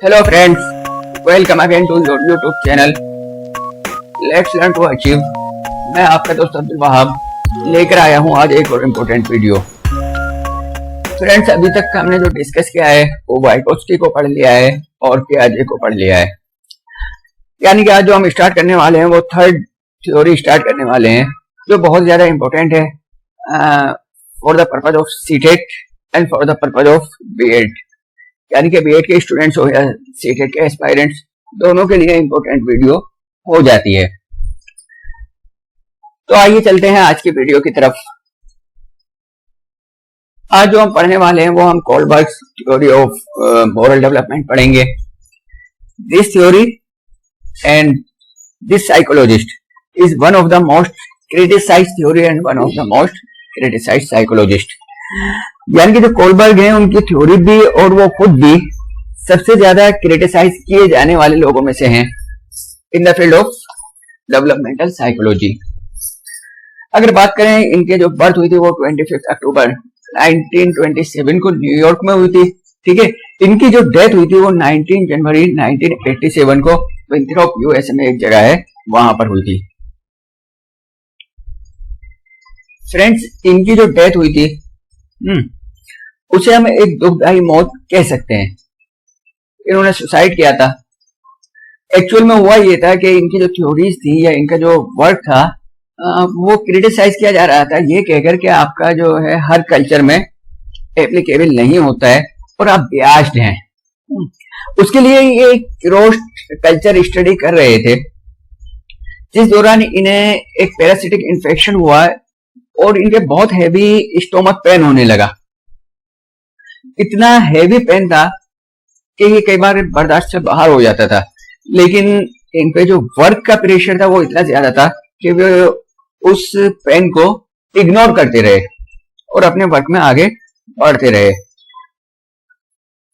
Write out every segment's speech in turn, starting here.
Hello friends, welcome again to your YouTube channel. Let's learn to achieve. मैं आपका दोस्त अब्दुल वहाब लेकर आया हूँ आज एक और इम्पोर्टेंट वीडियो। फ्रेंड्स, अभी तक हमने जो डिस्कस किया है वो वाइगोत्स्की को पढ़ लिया है और पियाजे को पढ़ लिया है। यानी कि आज जो हम स्टार्ट करने वाले हैं वो थर्ड थ्योरी स्टार्ट करने वाले हैं, जो बहुत ज्यादा इम्पोर्टेंट है for the purpose of CTET and for the purpose of BEd. यानी कि बीएड के स्टूडेंट्स हो या सीटेट के एस्पायरेंट्स, दोनों के लिए इम्पोर्टेंट वीडियो हो जाती है। तो आइए चलते हैं आज की वीडियो की तरफ। आज जो हम पढ़ने वाले हैं वो हम Kohlberg's theory of moral development पढ़ेंगे। This theory and this psychologist is one of the most criticised theory and one of the most criticised psychologist. यानी कि जो कोलबर्ग हैं उनकी थ्योरी भी और वो खुद भी सबसे ज्यादा क्रिटिसाइज किए जाने वाले लोगों में से हैं in the field of developmental psychology. अगर बात करें, इनके जो बर्थ हुई थी वो 25 अक्टूबर 1927 को न्यूयॉर्क में हुई थी। ठीक है, इनकी जो डेथ हुई थी वो 19 जनवरी 1987 को विंथ्रोप यूएसए में एक जगह है वहां पर हुई थी। फ्रेंड्स, इनकी जो डेथ हुई थी उसे हम एक दुखदायी मौत कह सकते हैं। इन्होंने सुसाइड किया था। एक्चुअल में हुआ ये था कि इनकी जो थ्योरीज थी या इनका जो वर्क था वो क्रिटिसाइज किया जा रहा था ये कहकर के आपका जो है हर कल्चर में एप्लीकेबल नहीं होता है और आप बियास्ड हैं। उसके लिए ये क्रॉस कल्चर स्टडी कर रहे थे, जिस दौरान इन्हें एक पैरासिटिक इन्फेक्शन हुआ और इनके बहुत हैवी स्टोमक पेन होने लगा। इतना हैवी पेन था कि ये कई बार बर्दाश्त से बाहर हो जाता था, लेकिन इन पे जो वर्क का प्रेशर था वो इतना ज्यादा था कि वे उस पेन को इग्नोर करते रहे और अपने वर्क में आगे बढ़ते रहे।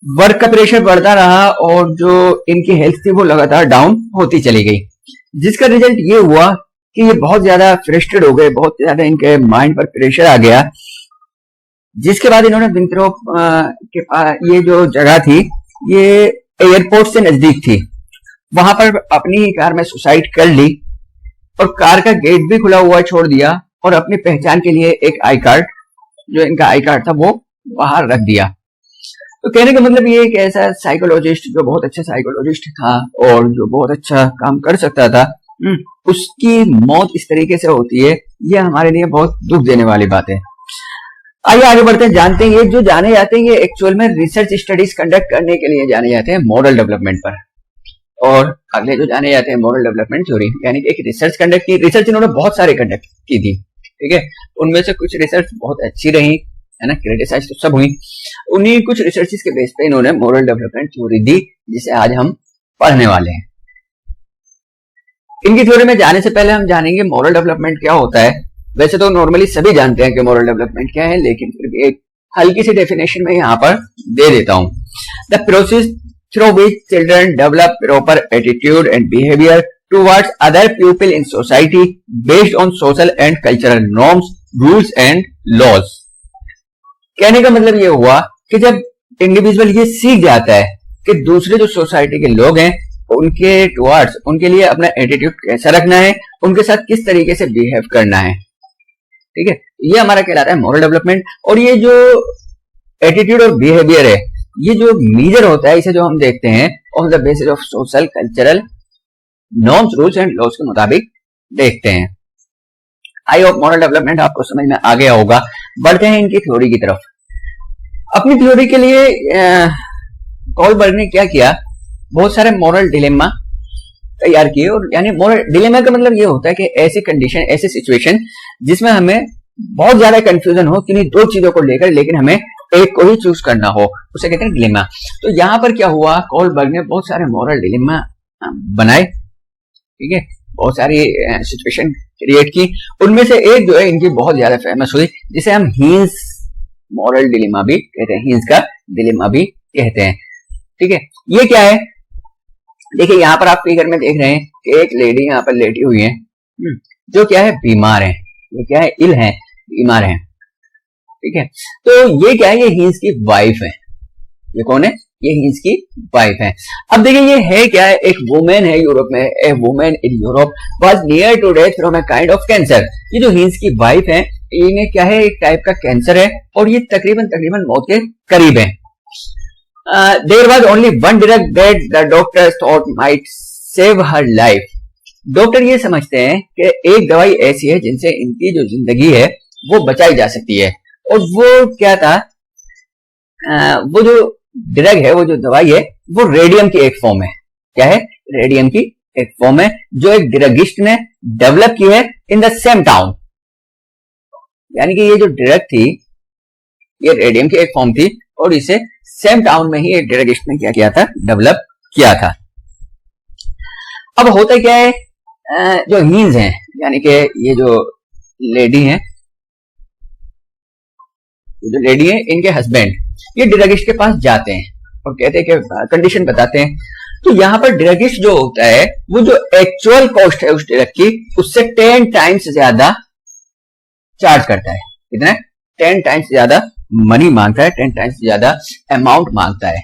वर्क का प्रेशर बढ़ता रहा और जो इनकी हेल्थ थी वो लगातार डाउन होती चली गई, जिसका रिजल्ट ये हुआ कि ये बहुत ज्यादा फ्रस्ट्रेट हो गए, बहुत ज्यादा इनके माइंड पर प्रेशर आ गया। जिसके बाद इन्होंने विंथ्रोप के पास, ये जो जगह थी ये एयरपोर्ट से नजदीक थी, वहां पर अपनी ही कार में सुसाइड कर ली और कार का गेट भी खुला हुआ छोड़ दिया और अपनी पहचान के लिए एक आई कार्ड, जो इनका आई कार्ड था, वो बाहर रख दिया। तो कहने का मतलब ये एक ऐसा साइकोलॉजिस्ट जो बहुत अच्छा साइकोलॉजिस्ट था और जो बहुत अच्छा काम कर सकता था, उसकी मौत इस तरीके से होती है, ये हमारे लिए बहुत दुख देने वाली बात है। आइए आगे बढ़ते हैं, जानते हैं ये जो जाने जाते हैं ये एक्चुअल में रिसर्च स्टडीज कंडक्ट करने के लिए जाने जाते हैं मॉरल डेवलपमेंट पर। और अगले जो जाने जाते हैं मॉरल डेवलपमेंट थ्योरी, यानी कि एक रिसर्च कंडक्ट की। रिसर्च इन्होंने बहुत सारे कंडक्ट की थी, ठीक है, उनमें से कुछ रिसर्च बहुत अच्छी रही है ना, क्रिटिसाइज तो सब हुई। उन्हीं कुछ रिसर्चेस के बेस पे इन्होंने मॉरल डेवलपमेंट थ्योरी दी, जिसे आज हम पढ़ने वाले हैं। इनकी थ्योरी में जाने से पहले हम जानेंगे मॉरल डेवलपमेंट क्या होता है। वैसे तो नॉर्मली सभी जानते हैं कि मॉरल डेवलपमेंट क्या है, लेकिन फिर भी एक हल्की सी डेफिनेशन में यहाँ पर दे देता हूँ। The process through which children develop proper attitude and behaviour towards other people in society based on social and cultural norms, rules and laws. कहने का मतलब ये हुआ कि जब इंडिविजुअल ये सीख जाता है कि दूसरे जो सोसाइटी के लोग हैं उनके टुवर्ड्स, उनके लिए अपना एटीट्यूड कैसा रखना है, उनके साथ किस तरीके से बिहेव करना है, ठीक है, ये हमारा कहलाता है मॉरल डेवलपमेंट। और ये जो एटीट्यूड और बिहेवियर है, ये जो मेजर होता है, इसे जो हम देखते हैं on the basis of social cultural norms, rules and laws के मुताबिक देखते हैं। आई होप मॉरल डेवलपमेंट आपको समझ में आ गया होगा। बढ़ते हैं इनकी थ्योरी की तरफ। अपनी थ्योरी के लिए कोलबर्ग ने क्या किया, बहुत सारे मॉरल डिलेमा तैयार किए। और यानी मॉरल डिलेमा का मतलब ये होता है कि ऐसी कंडीशन, ऐसी सिचुएशन जिसमें हमें बहुत ज्यादा कंफ्यूजन हो किन्हीं दो चीजों को लेकर, लेकिन हमें एक को ही चूज करना हो, उसे कहते हैं डिलेमा। तो यहाँ पर क्या हुआ, कोलबर्ग ने बहुत सारे मॉरल डिलेमा बनाए, ठीक है, बहुत सारी सिचुएशन क्रिएट की। उनमें से एक जो है इनकी बहुत ज्यादा फेमस हुई, जिसे हम हीन्स मॉरल डिलेमा भी कहते हैं, हीन्स का डिलेमा भी कहते हैं, ठीक है। ये क्या है, देखिए यहाँ पर आप फिगर में देख रहे हैं कि एक लेडी यहाँ पर लेटी हुई है, जो क्या है, बीमार है। ये क्या है, इल है, बीमार है, ठीक है। तो ये क्या है, ये हीन्स की वाइफ है। ये कौन है, ये हिंस की वाइफ है। अब देखिए ये है क्या है, एक वुमेन है यूरोप में, a women in Europe was near to death from a kind of cancer. ये जो हिंस की वाइफ है इन्हें क्या है, एक टाइप का कैंसर है और ये तकरीबन मौत के करीब है। There was only one drug that the doctors thought might save her life. Doctor ये समझते हैं कि एक दवाई ऐसी है जिनसे इनकी जो जिंदगी है वो बचाई जा सकती है। और वो क्या था, वो जो ड्रग है, वो जो दवाई है वो रेडियम की एक फॉर्म है। क्या है? रेडियम की एक फॉर्म है जो एक ड्रगिस्ट ने डेवलप की है इन द सेम टाउन। यानी कि ये जो ड्रग थी ये रेडियम की एक फॉर्म थी और इसे सेम टाउन में ही एक ड्रगिस्ट ने क्या किया था, डेवलप किया था। अब होता क्या है, जो हीन्स हैं यानी कि ये जो लेडी हैं, जो लेडी है इनके हस्बैंड ये ड्रगिस्ट के पास जाते हैं और कहते हैं कि कंडीशन बताते हैं। तो यहाँ पर ड्रगिस्ट जो होता है वो जो एक्चुअल कॉस्ट है उस ड्रग की उससे 10 टाइम्स ज्यादा चार्ज करता है। कितना? 10 टाइम्स ज्यादा मनी मांगता है, 10 टाइम्स ज्यादा अमाउंट मांगता है।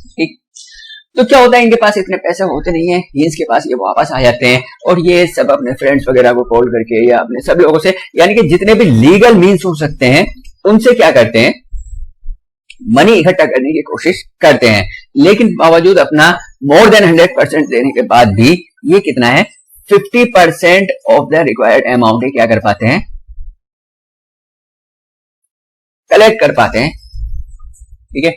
ठीक, तो क्या होता है, इनके पास इतने पैसे होते नहीं है, हिंस के पास ये वापस आ जाते हैं और ये सब अपने फ्रेंड्स वगैरह को कॉल करके या अपने सब लोगों से, यानी कि जितने भी लीगल मीन्स हो सकते हैं उनसे क्या करते हैं, मनी इकट्ठा करने की कोशिश करते हैं। लेकिन बावजूद अपना मोर देन 100% देने के बाद भी ये कितना है, 50% ऑफ द रिक्वायर्ड अमाउंट ही क्या कर पाते हैं, कलेक्ट कर पाते हैं। ठीक है,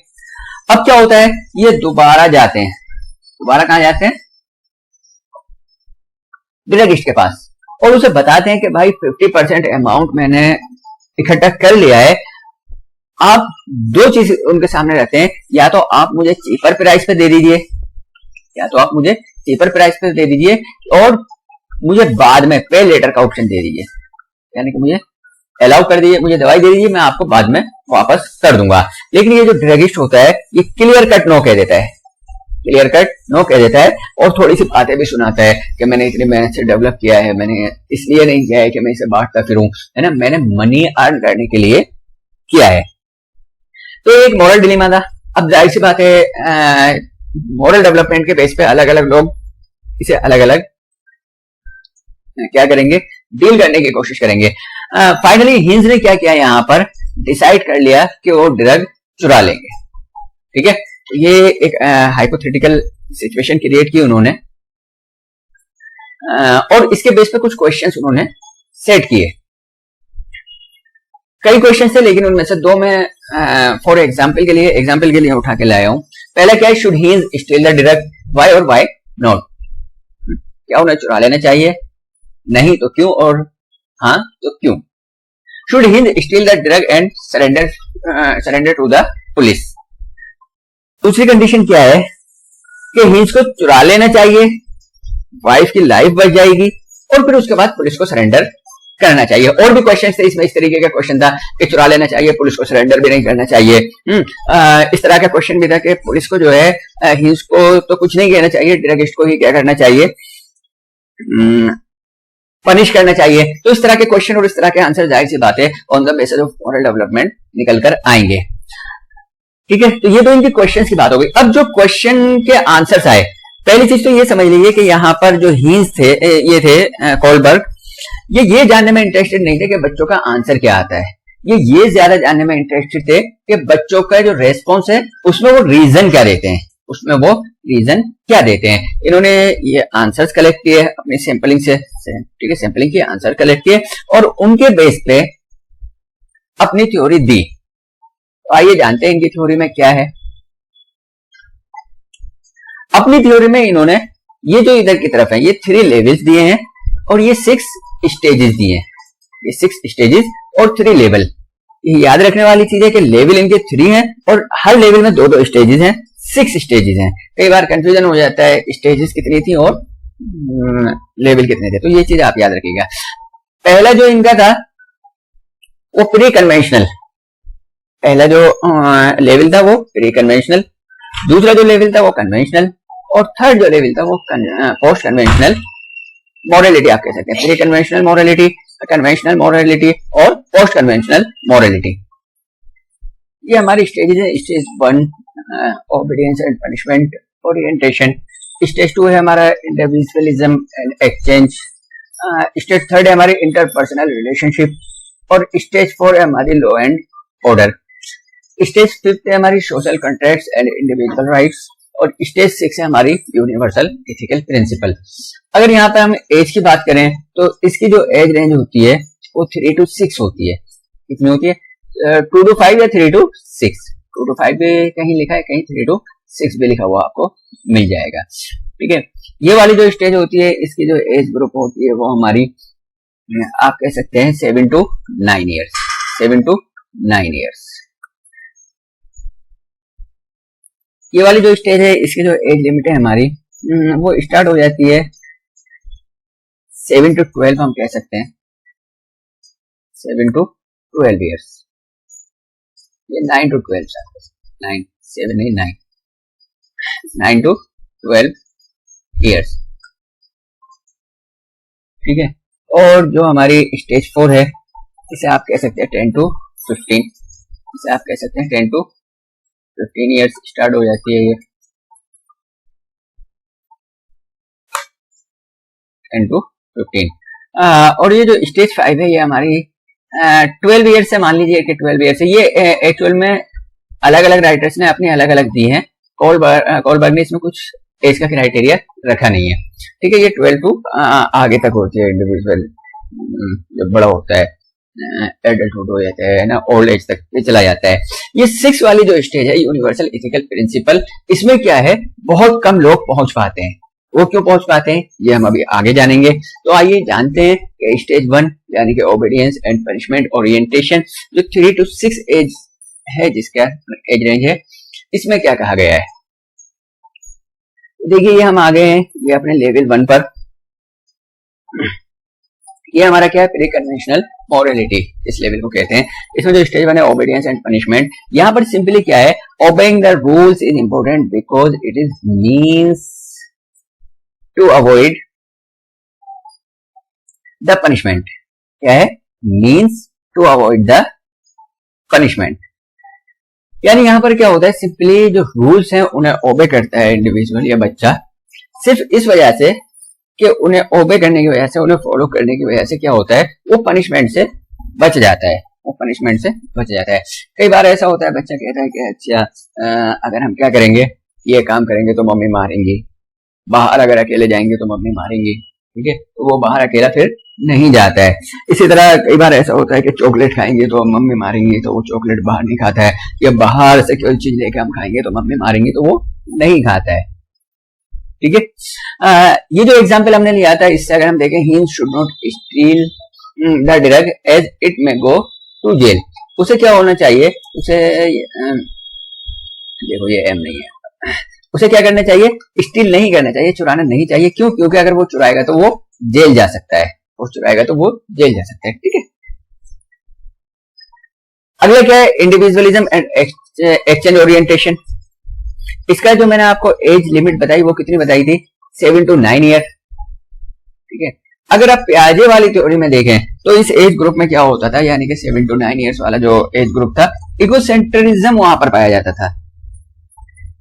अब क्या होता है, ये दोबारा जाते हैं। दोबारा कहां जाते हैं? ड्रगिस्ट के पास, और उसे बताते हैं कि भाई 50% अमाउंट मैंने इकट्ठा कर लिया है। आप दो चीज उनके सामने रहते हैं, या तो आप मुझे चीपर प्राइस पे दे दीजिए, या तो आप मुझे चीपर प्राइस पे दे दीजिए और मुझे बाद में पे लेटर का ऑप्शन दे दीजिए, यानी कि मुझे अलाउ कर दीजिए, मुझे दवाई दे दीजिए, मैं आपको बाद में वापस कर दूंगा। लेकिन ये जो ड्रगिस्ट होता है ये क्लियर कट नो कह देता है, क्लियर कट नो कह देता है और थोड़ी सी बातें भी सुनाता है कि मैंने इतनी मेहनत से डेवलप किया है, मैंने इसलिए नहीं किया है कि मैं इसे बांटता फिरूं, है ना, मैंने मनी अर्न करने के लिए किया है। तो एक मॉरल डिलेमा था। अब जाहिर सी बात है मॉरल डेवलपमेंट के बेस पे अलग अलग लोग इसे अलग अलग क्या करेंगे, डील करने की कोशिश करेंगे। फाइनली हिंस ने क्या किया, यहाँ पर डिसाइड कर लिया कि वो ड्रग चुरा लेंगे। ठीक है, तो ये एक हाइपोथेटिकल सिचुएशन क्रिएट की उन्होंने और इसके बेस पे कुछ क्वेश्चंस उन्होंने सेट किए। कई क्वेश्चन थे लेकिन उनमें से दो मैं फॉर एग्जाम्पल के लिए उठा के लाया हूं। पहला क्या है, should Heinz steal the drug, why और व्हाई नॉट। क्या उन्हें चुरा लेना चाहिए, नहीं तो क्यों, और हाँ तो क्यों। Should Heinz steal the drug and surrender to the police. दूसरी कंडीशन क्या है कि हिंस को चुरा लेना चाहिए, वाइफ की लाइफ बच जाएगी और फिर उसके बाद पुलिस को सरेंडर करना चाहिए। और भी क्वेश्चन थे इसमें, इस तरीके का क्वेश्चन था कि चुरा लेना चाहिए, पुलिस को सरेंडर भी नहीं करना चाहिए। इस तरह का क्वेश्चन भी था कि पुलिस को जो है हिंस को तो कुछ नहीं कहना चाहिए, ड्रगिस्ट को ही क्या करना चाहिए, पनिश करना चाहिए। तो इस तरह के क्वेश्चन और इस तरह के आंसर जाहिर सी बात है on the basis of moral development निकल कर आएंगे। ठीक है, तो ये तो इनके क्वेश्चन की बात हो गई। अब जो क्वेश्चन के आंसर्स आए, पहली चीज तो ये समझ लीजिए कि यहाँ पर जो हिंस थे, ये थे कोलबर्ग, ये जानने में इंटरेस्टेड नहीं थे कि बच्चों का आंसर क्या आता है, ये ज्यादा जानने में इंटरेस्टेड थे कि बच्चों का जो रेस्पॉन्स है उसमें वो रीजन क्या देते हैं, उसमें वो रीजन क्या देते हैं। इन्होंने ये आंसर्स कलेक्ट किए अपनी सैंपलिंग से, ठीक है, सैंपलिंग किए, आंसर कलेक्ट किए और उनके बेस पे अपनी थ्योरी दी। तो आइए जानते हैं इनकी थ्योरी में क्या है। अपनी थ्योरी में इन्होंने ये जो इधर की तरफ है ये 3 लेवल्स दिए हैं और ये 6 स्टेजेस दिए हैं, ये 6 स्टेजेस और 3 लेवल। ये याद रखने वाली चीज है कि लेवल इनके 3 हैं और हर लेवल में 2-2 स्टेजेस हैं, 6 स्टेजेस हैं। कई बार कंफ्यूजन हो जाता है स्टेजेस कितनी थी और लेवल कितने थे, तो ये चीज आप याद रखिएगा। पहला जो इनका था वो प्री कन्वेंशनल, पहला जो लेवल था वो प्री कन्वेंशनल, दूसरा जो लेवल था वो कन्वेंशनल और थर्ड जो लेवल था वो पोस्ट कन्वेंशनल मॉरलिटी आप कह सकते हैं। Pre conventional morality, conventional morality और पोस्ट कन्वेंशनल मॉरलिटी, ये हमारी स्टेज है। Stage 1 obedience and punishment orientation, stage 2 है हमारा इंडिविजुअलिज्म एंड एक्सचेंज, स्टेज 3 है हमारी इंटरपर्सनल रिलेशनशिप, और स्टेज 4 है हमारी लॉ एंड ऑर्डर, स्टेज 5 है हमारी social contracts and individual rights, और स्टेज 6 है हमारी यूनिवर्सल एथिकल प्रिंसिपल। अगर यहाँ पे हम एज की बात करें तो इसकी जो एज रेंज होती है वो 3 to 6 होती है। कितनी होती है? 2 to 5 या 3 to 6। 2 to 5 भी कहीं लिखा है, कहीं 3 to 6 भी लिखा हुआ आपको मिल जाएगा। ठीक है, ये वाली जो स्टेज होती है इसकी जो एज ग्रुप होती है वो हमारी आप कह सकते हैं 7 to 9 ईयर्स। 7 to 9 ईयर्स ये वाली जो स्टेज है इसकी जो एज लिमिट है हमारी वो स्टार्ट हो जाती है 7 to 12, हम कह सकते हैं 7 to 12 ईयर्स। ये 9 to 12 9 7 नहीं 9 9 to 12 ईयर्स। ठीक है, और जो हमारी स्टेज 4 है इसे आप कह सकते हैं 10 to 15, इसे आप कह सकते हैं 10 to 15 ईयर्स स्टार्ट हो जाती है ये 10 to 15। और ये जो स्टेज 5 है ये हमारी 12 ईयर से, मान लीजिए कि 12 ईयर से, ये एक्चुअल में अलग अलग राइटर्स ने अपनी अलग अलग दी है। कोलबर्ग ने इसमें कुछ एज का क्राइटेरिया रखा नहीं है। ठीक है, ये 12 to आगे तक होती है इंडिविजुअल, जब बड़ा होता है एडल्टहुड हो जाता है ना, ओल्ड एज तक ये चला जाता है। ये 6 वाली जो स्टेज है यूनिवर्सल एथिकल प्रिंसिपल, इसमें क्या है बहुत कम लोग पहुंच पाते हैं। वो क्यों पहुंच पाते हैं ये हम अभी आगे जानेंगे। तो आइए जानते हैं कि स्टेज 1 यानी कि ओबीडियंस एंड पनिशमेंट ओरिएंटेशन जो 3 to 6 एज है, जिसका एज रेंज है, इसमें क्या कहा गया है। देखिए ये हम आ गए हैं ये अपने लेवल 1 पर। ये हमारा क्या है, प्री कन्वेंशनल मॉरलिटी इस लेवल को कहते हैं। इसमें जो स्टेज 1 है ओबीडियंस एंड पनिशमेंट, यहाँ पर सिंपली क्या है, obeying the rules is important because it is means to avoid the punishment. क्या है, means to avoid the punishment. यानी यहां पर क्या होता है, सिंपली जो रूल्स हैं उन्हें ओबे करता है इंडिविजुअल या बच्चा, सिर्फ इस वजह से कि उन्हें ओबे करने की वजह से, उन्हें फॉलो करने की वजह से क्या होता है, वो पनिशमेंट से बच जाता है। वो पनिशमेंट से बच जाता है। कई बार ऐसा होता है बच्चा कहता है कि अच्छा अगर हम क्या करेंगे, ये काम करेंगे तो मम्मी मारेंगी, बाहर अगर अकेले जाएंगे तो मम्मी मारेंगी। ठीक है, तो वो बाहर अकेला फिर नहीं जाता है। इसी तरह कई बार ऐसा होता है कि चॉकलेट खाएंगे तो मम्मी मारेंगी, तो वो चॉकलेट बाहर नहीं खाता है, या बाहर से कोई चीज लेके हम खाएंगे तो मम्मी मारेंगी, तो वो नहीं खाता है। ठीक है, ये जो एग्जाम्पल हमने लिया था इससे अगर हम देखें, he should not steal the drug as it may go to jail, उसे क्या होना चाहिए, उसे देखो ये एम नहीं है, उसे क्या करना चाहिए, स्टील नहीं करना चाहिए, चुराना नहीं चाहिए। क्यों? क्योंकि अगर वो चुराएगा तो वो जेल जा सकता है, वो चुराएगा तो वो जेल जा सकता है। ठीक है, अगला क्या है, इंडिविजुअलिज्म एंड एक्सचेंज ओरिएंटेशन। इसका जो मैंने आपको एज लिमिट बताई वो कितनी बताई थी, 7 to 9 ईयर। ठीक है, अगर आप पियाजे वाली थ्योरी में देखें तो इस एज ग्रुप में क्या होता था, यानी कि 7 to 9 ईयर्स वाला जो एज ग्रुप था, इगोसेंट्रिज्म वहां पर पाया जाता था।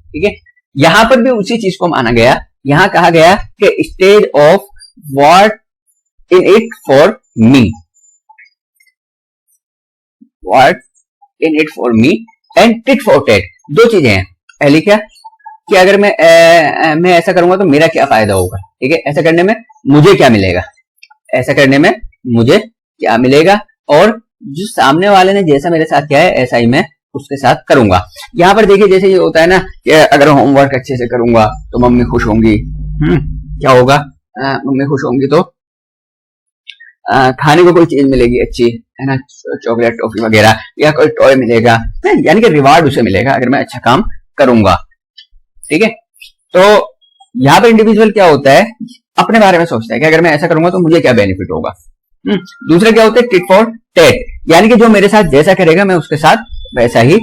ठीक है, यहां पर भी उसी चीज को माना गया। यहां कहा गया कि stage of what in it for me, what in it for me and tit for TET, दो चीजें हैं। पहली क्या कि अगर मैं ऐसा करूंगा तो मेरा क्या फायदा होगा। ठीक है, ऐसा करने में मुझे क्या मिलेगा, ऐसा करने में मुझे क्या मिलेगा, और जो सामने वाले ने जैसा मेरे साथ किया है ऐसा ही मैं उसके साथ करूंगा। यहाँ पर देखिए जैसे ये होता है ना कि अगर होमवर्क अच्छे से करूंगा तो मम्मी खुश होंगी। क्या होगा, मम्मी खुश होंगी तो खाने को कोई चीज मिलेगी अच्छी, है ना, चॉकलेट टॉफी वगैरह, या कोई टॉय मिलेगा, यानी कि रिवार्ड उसे मिलेगा अगर मैं अच्छा काम करूंगा। ठीक है, तो यहाँ पर इंडिविजुअल क्या होता है, अपने बारे में सोचता है कि अगर मैं ऐसा करूंगा तो मुझे क्या बेनिफिट होगा। दूसरा क्या होता है, टिट फॉर टैट, यानी कि जो मेरे साथ जैसा करेगा मैं उसके साथ वैसा ही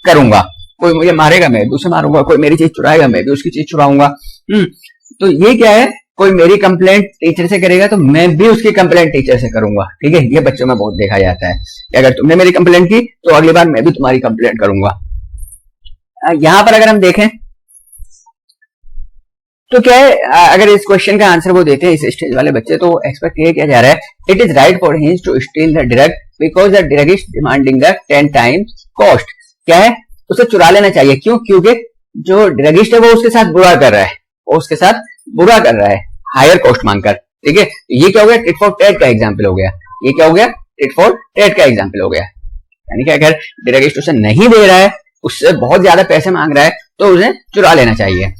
करूंगा। कोई मुझे मारेगा मैं भी उसे मारूंगा, कोई मेरी चीज चुराएगा मैं भी उसकी चीज चुराऊंगा। तो ये क्या है, कोई मेरी कंप्लेंट टीचर से करेगा तो मैं भी उसकी कंप्लेंट टीचर से करूंगा, ठीक है। ये बच्चों में बहुत देखा जाता है कि अगर तुमने मेरी कंप्लेंट की तो अगली बार मैं भी तुम्हारी कंप्लेंट करूंगा। यहां पर अगर हम देखें तो क्या है, अगर इस क्वेश्चन का आंसर वो देते हैं इस स्टेज वाले बच्चे, तो एक्सपेक्ट ये किया जा रहा है, it is right for him to steal the drug because the drug is demanding the 10 times cost. क्या है, उसे चुरा लेना चाहिए। क्यों? क्योंकि जो ड्रगिस्ट है वो उसके साथ बुरा कर रहा है, वो उसके साथ बुरा कर रहा है हायर कॉस्ट मांगकर, ठीक है। ये क्या हो गया, टिट फॉर टैट का एग्जाम्पल हो गया। ये क्या हो गया, टिट फॉर टैट का एग्जाम्पल हो गया। यानी कि अगर ड्रगिस्ट उसे नहीं दे रहा है, उससे बहुत ज्यादा पैसे मांग रहा है, तो उसे चुरा लेना चाहिए।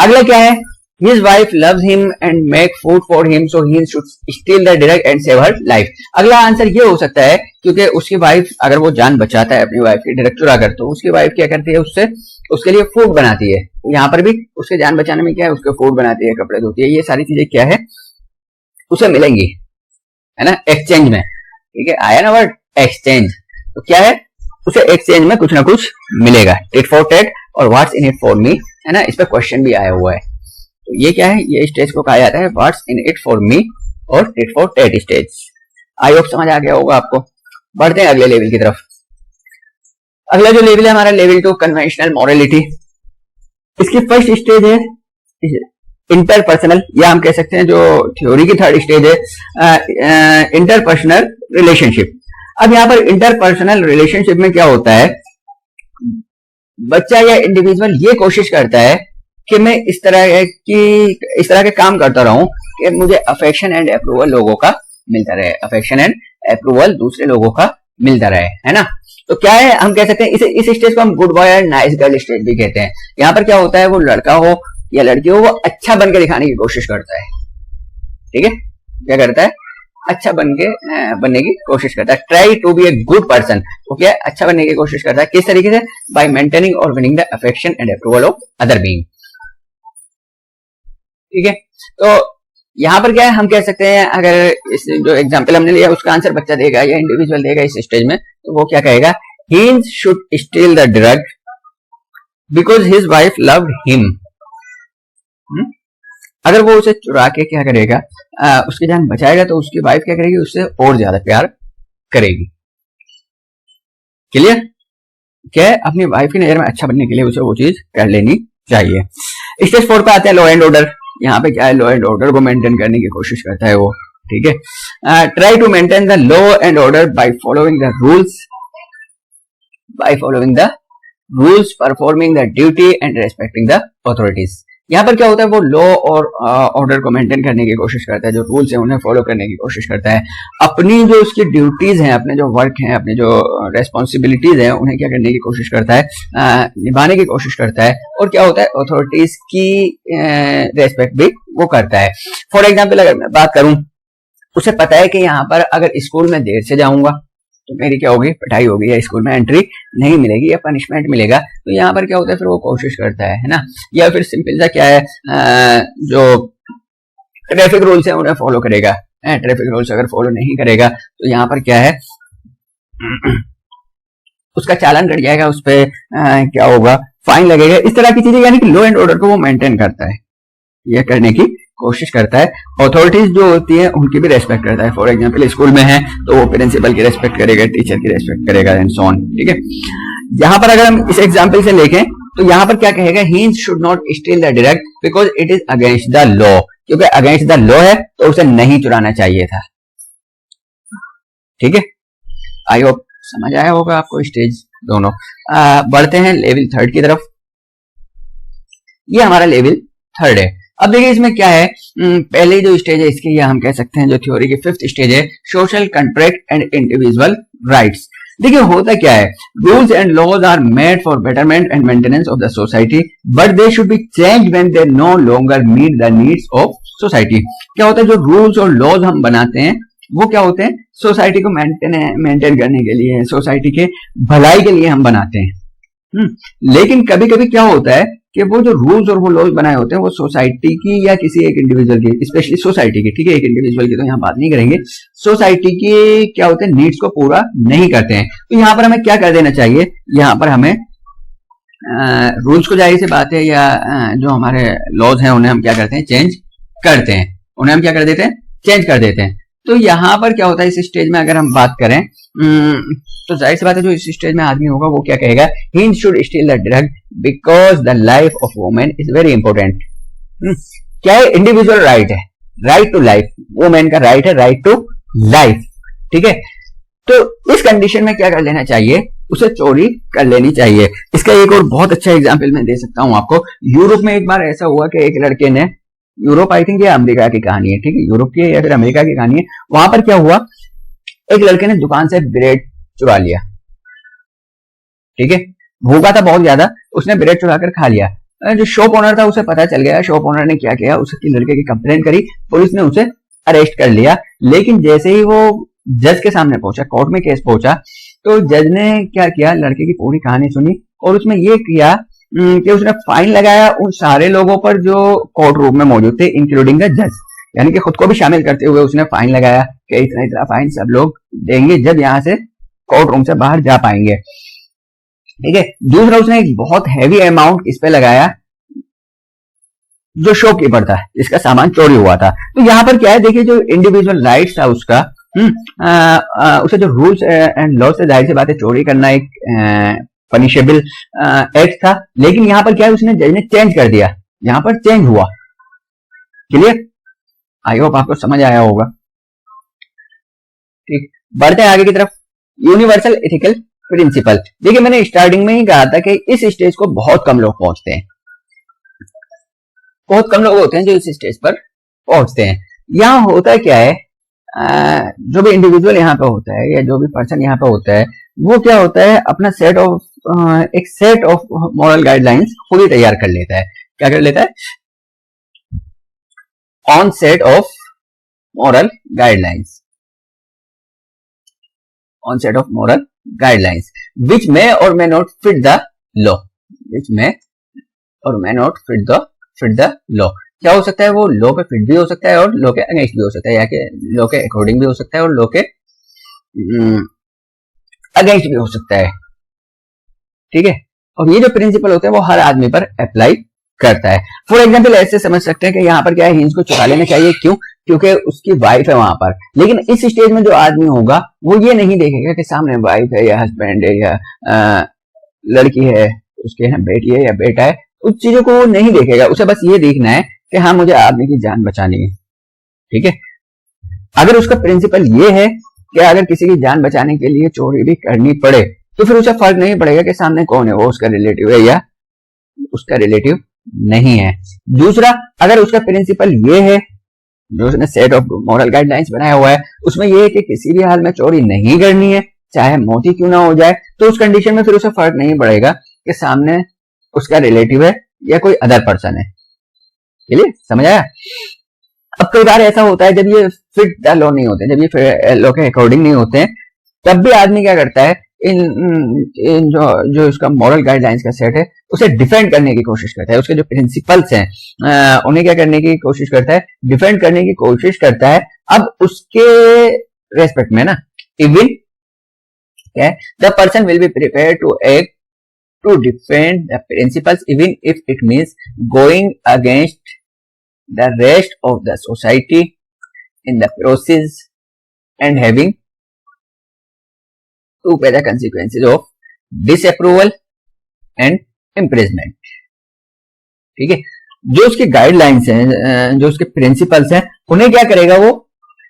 अगला क्या है, his wife loves him and make food for him so he should steal the drug and save her life। अगला आंसर ये हो सकता है क्योंकि उसकी वाइफ, अगर वो जान बचाता है अपनी वाइफ की ड्रग चुरा कर, तो उसकी वाइफ क्या करती है, उससे उसके लिए फूड बनाती है। यहाँ पर भी उसके जान बचाने में क्या है, उसके फूड बनाती है, कपड़े धोती है। ये सारी चीजें क्या है, उसे मिलेंगी, है ना, एक्सचेंज में, ठीक है। आया ना वर्ड एक्सचेंज, तो क्या है, उसे एक्सचेंज में कुछ ना कुछ मिलेगा। टिट फॉर टैट और व्हाट्स इन इट फॉर मी, है ना, इस पर क्वेश्चन भी आया हुआ है। तो ये क्या है, ये स्टेज को कहा जाता है what's in it for me और tit for tat stage. I hope समझ आ गया होगा आपको। बढ़ते हैं अगले लेवल की तरफ। अगला जो लेवल है हमारा, लेवल 2 कन्वेंशनल मॉरलिटी। इसकी फर्स्ट स्टेज है इंटरपर्सनल, या हम कह सकते हैं जो थ्योरी की थर्ड स्टेज है इंटरपर्सनल रिलेशनशिप। अब यहाँ पर इंटरपर्सनल रिलेशनशिप में क्या होता है, बच्चा या इंडिविजुअल ये कोशिश करता है कि मैं इस तरह के काम करता रहूं कि मुझे अफेक्शन एंड अप्रूवल लोगों का मिलता रहे, अफेक्शन एंड अप्रूवल दूसरे लोगों का मिलता रहे, है ना। तो क्या है, हम कह सकते हैं इस स्टेज को हम good boy and nice girl stage भी कहते हैं। यहाँ पर क्या होता है, वो लड़का हो या लड़की हो, वो अच्छा बन के दिखाने की कोशिश करता है, ठीक है। क्या करता है, अच्छा बनने की कोशिश करता है। Try to be a good person, तो क्या अच्छा बनने की कोशिश करता है। किस तरीके से, बाय मेंटेनिंग और winning the affection and approval of other being, ठीक है। तो यहां पर क्या है, हम कह सकते हैं, अगर इस जो एग्जांपल हमने लिया उसका आंसर बच्चा देगा या इंडिविजुअल देगा इस स्टेज में, तो वो क्या कहेगा, he should steal the drug because his wife loved him। अगर वो उसे चुरा के क्या करेगा, उसकी जान बचाएगा, तो उसकी वाइफ क्या करेगी, उससे और ज्यादा प्यार करेगी। क्लियर? क्या है, अपनी वाइफ की नजर में अच्छा बनने के लिए उसे वो चीज कर लेनी चाहिए। स्टेज 4 पे आते हैं लॉ एंड ऑर्डर। यहाँ पे क्या है, लॉ एंड ऑर्डर को मेंटेन करने की कोशिश करता है वो, ठीक है। Try to maintain the law and order by following the rules, performing the duty and respecting the authorities. यहाँ पर क्या होता है, वो लॉ और ऑर्डर को मेंटेन करने की कोशिश करता है, जो रूल्स है उन्हें फॉलो करने की कोशिश करता है। अपनी जो उसकी ड्यूटीज हैं, अपने जो वर्क हैं, अपनी जो रेस्पॉन्सिबिलिटीज हैं, उन्हें क्या करने की कोशिश करता है, निभाने की कोशिश करता है। और क्या होता है, अथॉरिटीज की रेस्पेक्ट भी वो करता है। फॉर एग्जाम्पल अगर मैं बात करूं, उसे पता है कि यहाँ पर अगर स्कूल में देर से जाऊंगा तो मेरी क्या होगी, पिटाई होगी, या स्कूल में एंट्री नहीं मिलेगी या पनिशमेंट मिलेगा। तो यहाँ पर क्या होता है, फिर वो कोशिश करता है ना। या फिर सिंपल सा क्या है, जो ट्रैफिक रूल्स है उन्हें फॉलो करेगा। ट्रैफिक रूल्स अगर फॉलो नहीं करेगा तो यहाँ पर क्या है, उसका चालान कट जाएगा, उस पर क्या होगा, फाइन लगेगा। इस तरह की चीजें, यानी कि लॉ एंड ऑर्डर को वो मेंटेन करता है, ये करने की कोशिश करता है। अथॉरिटीज जो होती है उनकी भी रेस्पेक्ट करता है। फॉर एग्जांपल स्कूल में है तो वो प्रिंसिपल की रेस्पेक्ट करेगा, टीचर की रेस्पेक्ट करेगा एंड सो ऑन, ठीक है। यहाँ पर अगर हम इस एग्जांपल से देखें तो यहाँ पर क्या कहेगा, ही should not steal the drug because it is against the law. क्योंकि अगेंस्ट द लॉ है तो उसे नहीं चुराना चाहिए था, ठीक है। आई होप समझ आया होगा आपको स्टेज दोनों। बढ़ते हैं लेवल 3 की तरफ। ये हमारा लेवल 3 है। अब देखिए इसमें क्या है, पहले जो स्टेज है इसके, या हम कह सकते हैं जो थ्योरी की 5th स्टेज है, social contract and individual rights. देखिए होता क्या है, rules and laws are made for betterment and maintenance of the society but they should be change when they no longer meet the needs of society. क्या होता है, जो rules और laws हम बनाते हैं वो क्या होते हैं, सोसाइटी को मेंटेन करने के लिए, सोसाइटी के भलाई के लिए हम बनाते हैं। लेकिन कभी कभी क्या होता है कि वो जो रूल्स और वो लॉज बनाए होते हैं वो सोसाइटी की या किसी एक इंडिविजुअल की, स्पेशली सोसाइटी की, ठीक है, एक इंडिविजुअल की तो यहाँ बात नहीं करेंगे, सोसाइटी की क्या होते हैं, नीड्स को पूरा नहीं करते हैं। तो यहाँ पर हमें क्या कर देना चाहिए, यहाँ पर हमें रूल्स को, जाहिर सी बात है, या जो हमारे लॉज हैं उन्हें हम क्या करते हैं, चेंज करते हैं, उन्हें हम क्या कर देते हैं, चेंज कर देते हैं। तो यहाँ पर क्या होता है इस स्टेज में अगर हम बात करें, तो जाहिर सी बात है जो इस स्टेज में आदमी होगा वो क्या कहेगा, he should steel the drug because the life of women is very important. क्या है, इंडिविजुअल राइट है, राइट टू लाइफ, वुमेन का राइट है, राइट टू लाइफ, ठीक है। तो इस कंडीशन में क्या कर लेना चाहिए, उसे चोरी कर लेनी चाहिए। इसका एक और बहुत अच्छा एग्जाम्पल मैं दे सकता हूं आपको। यूरोप में एक बार ऐसा हुआ कि एक लड़के ने, यूरोप आई थिंक ये अमेरिका की कहानी है, ठीक है, यूरोप की या फिर अमेरिका की कहानी है। वहां पर क्या हुआ, एक लड़के ने दुकान से ब्रेड चुरा लिया, ठीक है, भूखा था बहुत ज्यादा, उसने ब्रेड चुरा कर खा लिया। जो शॉप ओनर था उसे पता चल गया, शॉप ओनर ने क्या किया, उसकी लड़के की कंप्लेंट करी, पुलिस ने उसे अरेस्ट कर लिया। लेकिन जैसे ही वो जज के सामने पहुंचा, कोर्ट में केस पहुंचा, तो जज ने क्या किया, लड़के की पूरी कहानी सुनी और उसमें ये किया कि उसने फाइन लगाया उन सारे लोगों पर जो कोर्ट रूम में मौजूद थे, इंक्लूडिंग द जज, यानी कि खुद को भी शामिल करते हुए उसने फाइन लगाया कि इतना इतना फाइन सब लोग देंगे जब यहाँ से कोर्ट रूम से बाहर जा पाएंगे, ठीक है। दूसरा, उसने एक बहुत हैवी अमाउंट इस पे लगाया जो शॉपकीपर था, जिसका सामान चोरी हुआ था। तो यहाँ पर क्या है, देखिए जो इंडिविजुअल राइट्स था उसका, उसे जो रूल्स एंड लॉ से जाहिर सी बात है चोरी करना एक पनिशेबल एक्ट था, लेकिन यहाँ पर क्या है, उसने जज ने चेंज कर दिया, यहाँ पर चेंज हुआ। क्लियर, आई होप आपको समझ आया होगा। ठीक, बढ़ते हैं आगे की तरफ। Universal ethical principle. देखिए मैंने स्टार्टिंग में ही कहा था कि इस स्टेज को बहुत कम लोग पहुंचते हैं, बहुत कम लोग होते हैं जो इस स्टेज पर पहुंचते हैं। यहाँ होता क्या है, जो भी इंडिविजुअल यहाँ पे होता है या जो भी पर्सन यहाँ पे होता है, वो क्या होता है, अपना एक सेट ऑफ मॉरल गाइडलाइंस खुद ही तैयार कर लेता है। क्या कर लेता है, one set of moral guidelines, one set of moral guidelines which may or may not fit the law, which may or may not fit the law. क्या हो सकता है, वो लॉ पे फिट भी हो सकता है और लॉ के अगेंस्ट भी हो सकता है, या कि लॉ के अकॉर्डिंग भी हो सकता है और लॉ के अगेंस्ट भी हो सकता है, ठीक है। और ये जो प्रिंसिपल होता है वो हर आदमी पर अप्लाई करता है। फॉर एग्जाम्पल ऐसे समझ सकते हैं कि यहाँ पर क्या है, हिंस को चुरा लेना चाहिए, क्यों, क्योंकि उसकी वाइफ है वहां पर। लेकिन इस स्टेज में जो आदमी होगा वो ये नहीं देखेगा कि सामने वाइफ है या हस्बैंड है या लड़की है, उसके यहाँ बेटी है या बेटा है, उस चीजों को वो नहीं देखेगा। उसे बस ये देखना है कि हाँ मुझे आदमी की जान बचानी है, ठीक है। अगर उसका प्रिंसिपल ये है कि अगर किसी की जान बचाने के लिए चोरी भी करनी पड़े तो फिर उसे फर्क नहीं पड़ेगा कि सामने कौन है, वो उसका रिलेटिव है या उसका रिलेटिव नहीं है। दूसरा, अगर उसका प्रिंसिपल ये है, जो उसने सेट ऑफ मॉरल गाइडलाइंस बनाया हुआ है, उसमें ये है कि किसी भी हाल में चोरी नहीं करनी है, चाहे मौत ही क्यों ना हो जाए, तो उस कंडीशन में फिर उसे फर्क नहीं पड़ेगा कि सामने उसका रिलेटिव है या कोई अदर पर्सन है। चलिए समझ आया। अब कई बार ऐसा होता है जब ये फिट द लॉ नहीं होते, जब ये लॉ के अकॉर्डिंग नहीं होते हैं, तब भी आदमी क्या करता है, इन जो इसका मॉरल गाइडलाइंस का सेट है उसे डिफेंड करने की कोशिश करता है। उसके जो प्रिंसिपल्स हैं उन्हें क्या करने की कोशिश करता है, डिफेंड करने की कोशिश करता है। अब उसके रेस्पेक्ट में ना, even the person will be prepare to act to defend the principles even if it means going against the rest of the society in the process and having to pay the consequences of disapproval and imprisonment। ठीक है, जो उसके guidelines हैं, जो उसके principles हैं, उन्हें क्या करेगा, वो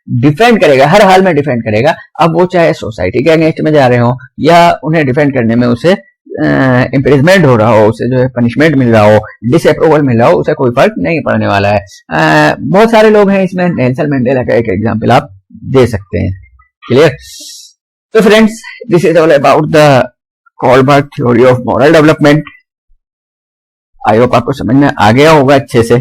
डिफेंड करेगा, हर हाल में डिफेंड करेगा। अब वो चाहे सोसाइटी के अगेंस्ट में जा रहे हो या उन्हें डिफेंड करने में उसे इम्प्रिजमेंट हो रहा हो, उसे जो है पनिशमेंट मिल रहा हो, डिसअप्रूवल मिल रहा हो, उसे कोई फर्क नहीं पड़ने वाला है। बहुत सारे लोग हैं इसमें, नेल्सन मंडेला का एक एग्जांपल आप दे सकते हैं। क्लियर। तो friends, this is all about the Kohlberg theory of moral development. I hope आपको समझ में आ गया होगा अच्छे से।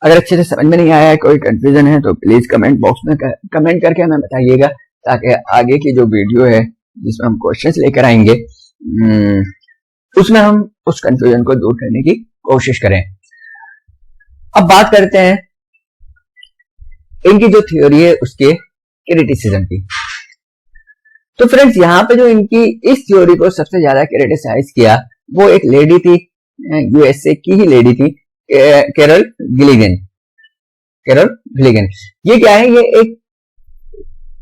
अगर अच्छे से समझ में नहीं आया है, कोई कंफ्यूजन है, तो प्लीज कमेंट बॉक्स में कमेंट करके हमें बताइएगा, ताकि आगे की जो वीडियो है जिसमें हम क्वेश्चंस लेकर आएंगे उसमें हम उस कंफ्यूजन को दूर करने की कोशिश करें। अब बात करते हैं इनकी जो थ्योरी है उसके क्रिटिसिज्म की। तो फ्रेंड्स, यहाँ पे जो इनकी इस थ्योरी को सबसे ज्यादा क्रिटिसाइज किया वो एक लेडी थी, यूएसए की ही लेडी थी, कैरल गिलिगन। Carol Gilligan. ये क्या है, ये एक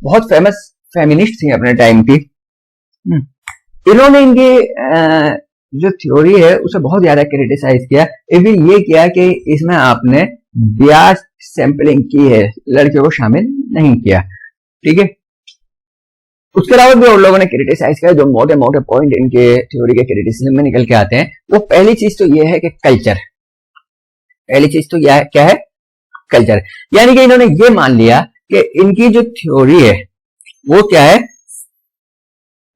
बहुत फेमस फेमिनिस्ट थी अपने टाइम की। इन्होंने इनकी जो थ्योरी है उसे बहुत ज्यादा क्रिटिसाइज किया। इवन ये किया कि इसमें आपने बियास सैंपलिंग की है, लड़कियों को शामिल नहीं किया। ठीक है, उसके अलावा भी और लोगों ने क्रिटिसाइज किया। जो मोटे मोटे पॉइंट इनके थ्योरी के क्रिटिसिज्म में निकल के आते हैं, वो पहली चीज तो ये है कि कल्चर, पहली चीज तो क्या है, कल्चर। यानी कि इन्होंने ये मान लिया कि इनकी जो थ्योरी है वो क्या है,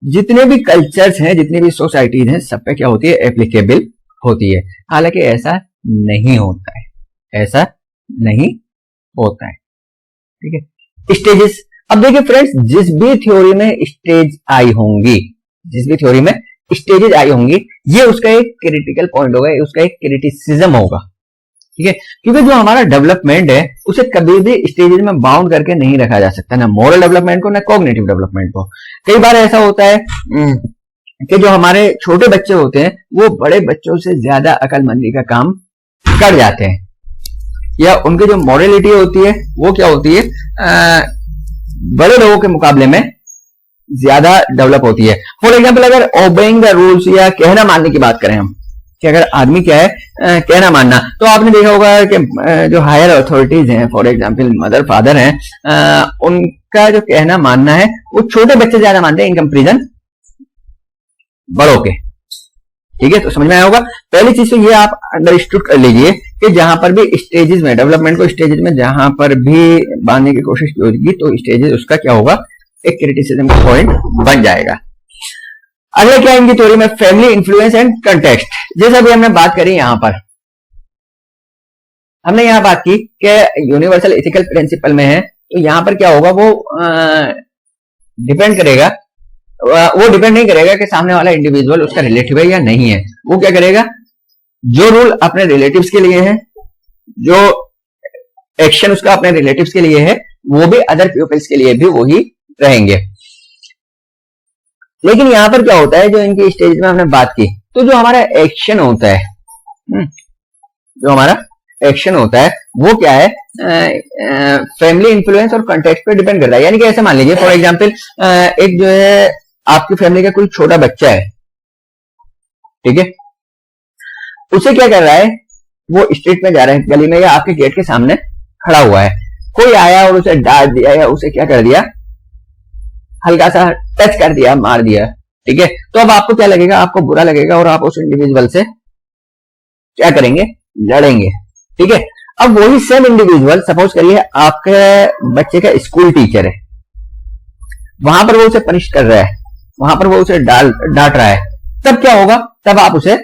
जितने भी कल्चर्स हैं, जितनी भी सोसाइटीज हैं, सब पे क्या होती है, एप्लीकेबल होती है। हालांकि ऐसा नहीं होता है, ऐसा नहीं होता है। ठीक है, स्टेजेस। अब देखिए फ्रेंड्स, जिस भी थ्योरी में स्टेज आई होंगी, जिस भी थ्योरी में स्टेजेस आई होंगी, ये उसका एक क्रिटिकल पॉइंट होगा, उसका एक क्रिटिसिज्म होगा। ठीक है, क्योंकि जो हमारा डेवलपमेंट है उसे कभी भी स्टेजेस में बाउंड करके नहीं रखा जा सकता, ना मोरल डेवलपमेंट को, ना कॉग्निटिव डेवलपमेंट को। कई बार ऐसा होता है कि जो हमारे छोटे बच्चे होते हैं वो बड़े बच्चों से ज्यादा अकलमंदी का काम कर जाते हैं, या उनकी जो मॉरलिटी होती है वो क्या होती है, बड़े लोगों के मुकाबले में ज्यादा डेवलप होती है। फॉर एग्जाम्पल, अगर ओबेइंग द रूल्स या कहना मानने की बात करें हम, कि अगर आदमी क्या है, कहना मानना, तो आपने देखा होगा कि जो हायर अथॉरिटीज हैं, फॉर एग्जाम्पल मदर फादर हैं, उनका जो कहना मानना है वो छोटे बच्चे ज्यादा मानते हैं इन कंपेरिजन बड़ों के। ठीक है, तो समझ में आया होगा। पहली चीज तो ये आप अंडरस्टूड कर लीजिए कि जहां पर भी स्टेजेस में, डेवलपमेंट को स्टेजेस में जहां पर भी बांधने की कोशिश की होगी, तो स्टेजेस उसका क्या होगा, एक क्रिटिसिज्म का पॉइंट बन जाएगा। अगला क्या इनकी थ्योरी में, फैमिली इन्फ्लुएंस एंड कंटेक्स्ट। जैसा भी हमने बात करी, यहां पर हमने यहां बात की कि यूनिवर्सल एथिकल प्रिंसिपल में है, तो यहां पर क्या होगा, वो डिपेंड करेगा, वो डिपेंड नहीं करेगा कि सामने वाला इंडिविजुअल उसका रिलेटिव है या नहीं है। वो क्या करेगा, जो रूल अपने रिलेटिव्स के लिए है, जो एक्शन उसका अपने रिलेटिव्स के लिए है, वो भी अदर पीपल्स के लिए भी वही रहेंगे। लेकिन यहां पर क्या होता है, जो इनकी स्टेज में हमने बात की, तो जो हमारा एक्शन होता है, जो हमारा एक्शन होता है वो क्या है, फैमिली इन्फ्लुएंस और कंटेक्स्ट पे डिपेंड करता है। यानी कि ऐसे मान लीजिए, फॉर एग्जांपल, एक जो है आपकी फैमिली का कोई छोटा बच्चा है, ठीक है, उसे क्या कर रहा है, वो स्ट्रीट में जा रहा है, गली में, या आपके गेट के सामने खड़ा हुआ है, कोई आया और उसे डांट दिया या उसे क्या कर दिया, हल्का सा टच कर दिया, मार दिया। ठीक है, तो अब आपको क्या लगेगा, आपको बुरा लगेगा और आप उस इंडिविजुअल से क्या करेंगे, लड़ेंगे। ठीक है, अब वही सेम इंडिविजुअल, सपोज करिए आपके बच्चे का स्कूल टीचर है, वहां पर वो उसे पनिश कर रहा है, वहां पर वो उसे डांट रहा है, तब क्या होगा, तब आप उसे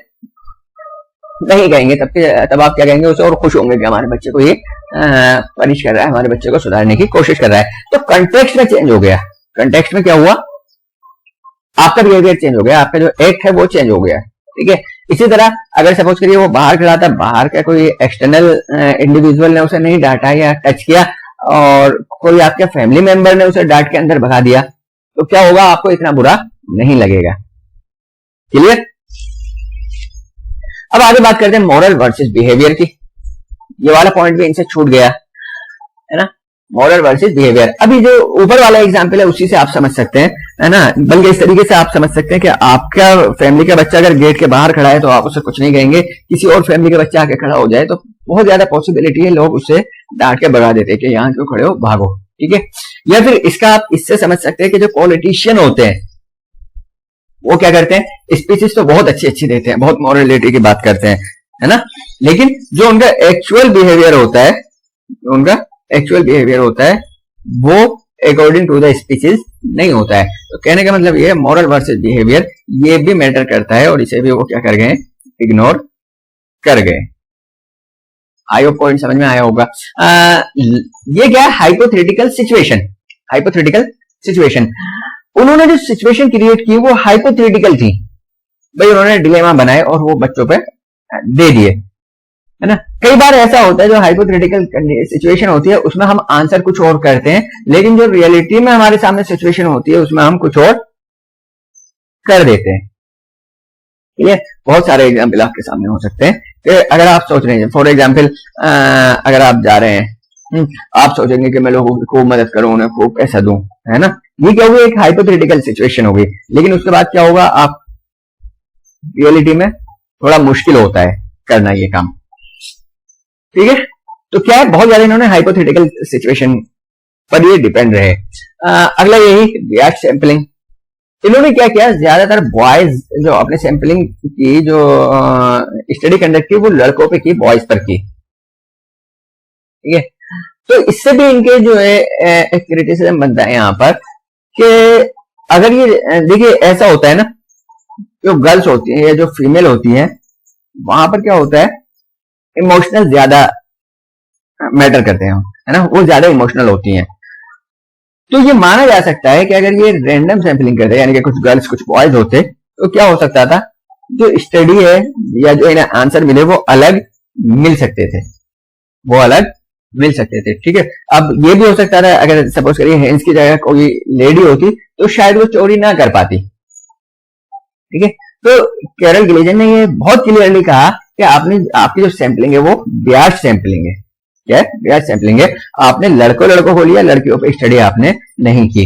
नहीं कहेंगे, तब आप क्या कहेंगे, उसे और खुश होंगे कि हमारे बच्चे को ये पनिश कर रहा है, हमारे बच्चे को सुधारने की कोशिश कर रहा है। तो कंटेक्स्ट में चेंज हो गया, कंटेक्स्ट में क्या हुआ, आपका बिहेवियर चेंज हो गया, आपका जो एक्ट है वो चेंज हो गया। ठीक है, इसी तरह अगर सपोज करिए वो बाहर खड़ा था, बाहर का कोई एक्सटर्नल इंडिविजुअल ने उसे नहीं डांटा या टच किया, और कोई आपके फैमिली मेंबर ने उसे डांट के अंदर भगा दिया, तो क्या होगा, आपको इतना बुरा नहीं लगेगा। क्लियर। अब आगे बात करते हैं मॉरल वर्सेस बिहेवियर की। ये वाला पॉइंट भी इनसे छूट गया है ना, मॉरल वर्सेस बिहेवियर। अभी जो ऊपर वाला एग्जांपल है उसी से आप समझ सकते हैं, है ना, बल्कि इस तरीके से आप समझ सकते हैं कि आपका फैमिली का बच्चा अगर गेट के बाहर खड़ा है तो आप उसे कुछ नहीं कहेंगे, किसी और फैमिली का बच्चा आके खड़ा हो जाए तो बहुत ज्यादा पॉसिबिलिटी है लोग उससे डांट के भगा देते हैं कि यहाँ क्यों खड़े हो, भागो। ठीक है, या फिर इसका आप इससे समझ सकते हैं कि जो पॉलिटिशियन होते हैं वो क्या करते हैं, स्पीचेस तो बहुत अच्छी देते हैं, बहुत मॉरलिटी की बात करते हैं, है ना, लेकिन जो उनका एक्चुअल बिहेवियर होता है, वो अकॉर्डिंग टू द स्पीचेस नहीं होता है। तो कहने का मतलब ये मॉरल वर्सेस बिहेवियर, ये भी मैटर करता है, और इसे भी वो क्या कर गए, इग्नोर कर गए। आई होप पॉइंट समझ में आया होगा। ये क्या है, हाइपोथेटिकल सिचुएशन। उन्होंने जो सिचुएशन क्रिएट की वो हाइपोथेटिकल थी, भाई उन्होंने डिलेमा बनाए और वो बच्चों पे दे दिए, है ना। कई बार ऐसा होता है, जो हाइपोथेटिकल सिचुएशन होती है उसमें हम आंसर कुछ और करते हैं, लेकिन जो रियलिटी में हमारे सामने सिचुएशन होती है उसमें हम कुछ और कर देते हैं। ठीक है, बहुत सारे एग्जाम्पल आपके सामने हो सकते हैं कि अगर आप सोच रहे हैं, फॉर एग्जाम्पल अगर आप जा रहे हैं, आप सोचेंगे कि मैं लोगों की खूब मदद करूं, उन्हें खूब पैसा दूं, है ना। ये क्या होगी, एक हाइपोथेटिकल सिचुएशन होगी। लेकिन उसके बाद क्या होगा, आप रियलिटी में थोड़ा मुश्किल होता है करना ये काम, ठीक है। तो क्या है, बहुत ज्यादा इन्होंने हाइपोथेटिकल सिचुएशन पर ये डिपेंड रहे। अगला यही बियाज सैंपलिंग। इन्होंने क्या किया, ज्यादातर बॉयज जो अपने सैंपलिंग की जो स्टडी कंडक्ट की वो लड़कों पे की, बॉयज पर की, ठीक है। तो इससे भी इनके जो है क्रिटिसिज्म बनता है यहाँ पर कि अगर ये देखिए ऐसा होता है ना, जो गर्ल्स होती हैं या जो फीमेल होती हैं, वहां पर क्या होता है, इमोशनल ज्यादा मैटर करते हैं, है ना, वो ज्यादा इमोशनल होती हैं। तो ये माना जा सकता है कि अगर ये रैंडम सैंपलिंग करते, यानी कि कुछ गर्ल्स कुछ बॉयज होते, तो क्या हो सकता था, जो स्टडी है या जो इन्हें आंसर मिले वो अलग मिल सकते थे, वो अलग मिल सकते थे, ठीक है। अब ये भी हो सकता था, अगर सपोज करिए हेंस की जगह कोई लेडी होती तो शायद वो चोरी ना कर पाती, ठीक है। तो कैरल गिलेजन ने ये बहुत क्लियरली कहा कि आपकी जो सैंपलिंग है वो बियास्ड सैंपलिंग है। क्या है, बियास्ड सैंपलिंग है। आपने लड़कों को लिया, लड़कियों पे स्टडी आपने नहीं की।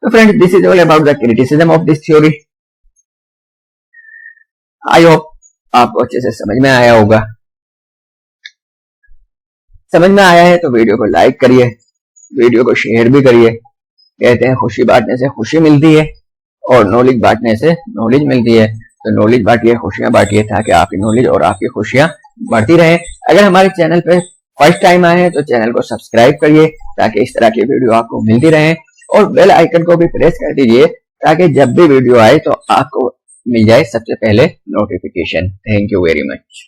तो friends, this is all about the criticism of this theory. I hope आपको अच्छे से समझ में आया होगा। समझ में आया है तो वीडियो को लाइक करिए, वीडियो को शेयर भी करिए। कहते हैं खुशी बांटने से खुशी मिलती है और नॉलेज बांटने से नॉलेज मिलती है। तो नॉलेज बांटिए, खुशियां बांटिए, ताकि आपकी नॉलेज और आपकी खुशियां बढ़ती रहे। अगर हमारे चैनल पे फर्स्ट टाइम आए हैं तो चैनल को सब्सक्राइब करिए, ताकि इस तरह की वीडियो आपको मिलती रहे, और बेल आइकन को भी प्रेस कर दीजिए, ताकि जब भी वीडियो आए तो आपको मिल जाए सबसे पहले notification. Thank you very much.